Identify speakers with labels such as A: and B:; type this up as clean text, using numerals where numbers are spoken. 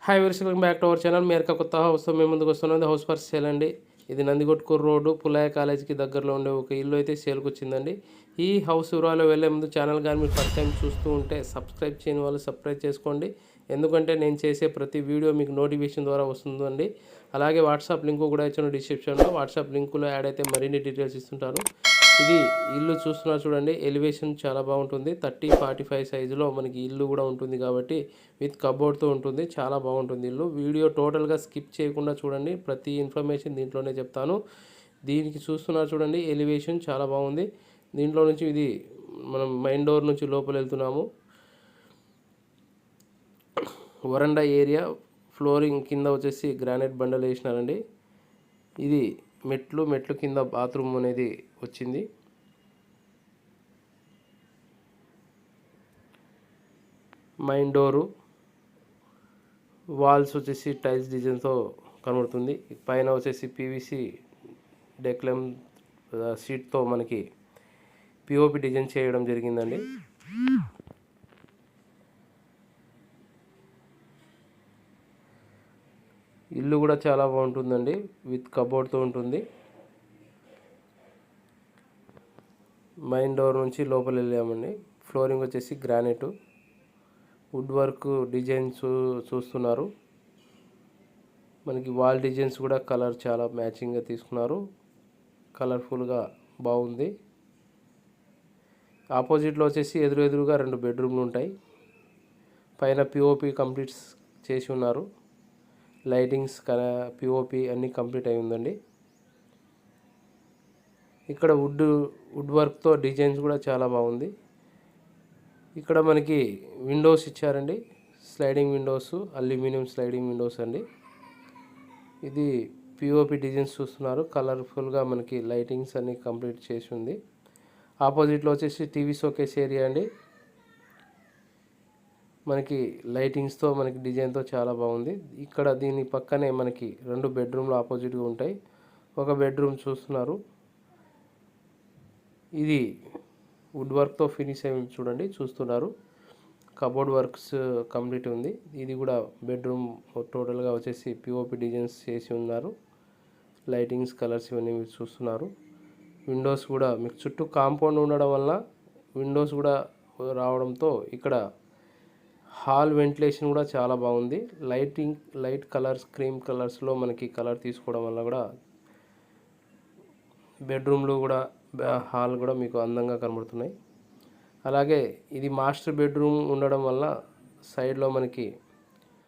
A: Hi viewers, welcome back to our channel. మేరక కొత్త హౌస్తో మేము ముందుకు వస్తున్నది. హౌస్ ఫర్ సేల్ అండి. ఇది నందికొట్కూరు రోడ్డు పుల్లయ్య కాలేజీకి దగ్గరలో ఉండే ఒక ఇల్లు అయితే సేల్కి వచ్చిందండి. ఈ హౌస్ వివరాలు వెళ్ళే ముందు ఛానల్ కానీ మీరు ఫస్ట్ టైం చూస్తూ ఉంటే సబ్స్క్రైబ్ చేయని వాళ్ళు సబ్స్క్రైబ్ చేసుకోండి. ఎందుకంటే నేను చేసే ప్రతి వీడియో మీకు నోటిఫికేషన్ ద్వారా వస్తుందండి. అలాగే వాట్సాప్ లింక్ కూడా ఇచ్చిన డిస్క్రిప్షన్లో. వాట్సాప్ లింకులో యాడ్ అయితే మరిన్ని డీటెయిల్స్ ఇస్తుంటారు. ఇది ఇల్లు చూస్తున్నారు చూడండి. ఎలివేషన్ చాలా బాగుంటుంది. 30-45 సైజులో మనకి ఇల్లు కూడా ఉంటుంది కాబట్టి విత్ కబోర్డ్తో ఉంటుంది. చాలా బాగుంటుంది ఇల్లు. వీడియో టోటల్గా స్కిప్ చేయకుండా చూడండి. ప్రతి ఇన్ఫర్మేషన్ దీంట్లోనే చెప్తాను. దీనికి చూస్తున్నారు చూడండి, ఎలివేషన్ చాలా బాగుంది. దీంట్లో నుంచి ఇది మనం మెయిన్ డోర్ నుంచి లోపల వెళ్తున్నాము. వరండా ఏరియా ఫ్లోరింగ్ కింద వచ్చేసి గ్రానైట్ బండలు వేసినారండి. ఇది మెట్లు కింద బాత్రూమ్ అనేది వచ్చింది. మెయిన్ డోరు వాల్స్ వచ్చేసి టైల్స్ డిజైన్తో కనబడుతుంది. పైన వచ్చేసి పీవీసీ డెక్లెమ్ షీట్తో మనకి పిఓపి డిజైన్ చేయడం జరిగిందండి. ఇల్లు కూడా చాలా బాగుంటుందండి. విత్ కబోర్డ్తో ఉంటుంది. మెయిన్ డోర్ నుంచి లోపల వెళ్ళామండి. ఫ్లోరింగ్ వచ్చేసి గ్రానైట్, వుడ్ వర్క్ డిజైన్స్ చూస్తున్నారు. మనకి వాల్ డిజైన్స్ కూడా కలర్ చాలా మ్యాచింగ్గా తీసుకున్నారు. కలర్ఫుల్గా బాగుంది. ఆపోజిట్లో వచ్చేసి ఎదురుగా 2 బెడ్రూమ్లు ఉంటాయి. పైన పిఓపి కంప్లీట్ చేసి ఉన్నారు. లైటింగ్స్ పిఓపి అన్నీ కంప్లీట్ అయి ఉందండి. ఇక్కడ వుడ్ వర్క్తో డిజైన్స్ కూడా చాలా బాగుంది. ఇక్కడ మనకి విండోస్ ఇచ్చారండి. Sliding Windows, aluminium sliding Windows అండి. ఇది పిఓపి డిజైన్స్ చూస్తున్నారు. కలర్ఫుల్గా మనకి లైటింగ్స్ అన్నీ కంప్లీట్ చేసి ఉంది. ఆపోజిట్లో వచ్చేసి టీవీ షోకేస్ ఏరియా అండి. మనకి లైటింగ్స్తో మనకి డిజైన్తో చాలా బాగుంది. ఇక్కడ దీని పక్కనే మనకి 2 బెడ్రూమ్లు ఆపోజిట్గా ఉంటాయి. ఒక బెడ్రూమ్ చూస్తున్నారు. ఇది వుడ్ వర్క్తో ఫినిష్ అయి చూడండి చూస్తున్నారు. కబోర్డ్ వర్క్స్ కంప్లీట్ ఉంది. ఇది కూడా బెడ్రూమ్ టోటల్గా వచ్చేసి పిఓపి డిజైన్స్ చేసి ఉన్నారు. లైటింగ్స్ కలర్స్ ఇవన్నీ మీరు చూస్తున్నారు. విండోస్ కూడా మీకు చుట్టూ కాంపౌండ్ ఉండడం వల్ల విండోస్ కూడా రావడంతో ఇక్కడ హాల్ వెంటిలేషన్ కూడా చాలా బాగుంది. లైట్ కలర్స్, క్రీమ్ కలర్స్లో మనకి కలర్ తీసుకోవడం వల్ల కూడా బెడ్రూమ్లు కూడా హాల్ కూడా మీకు అందంగా కనబడుతున్నాయి. అలాగే ఇది మాస్టర్ బెడ్రూమ్ ఉండడం వల్ల సైడ్లో మనకి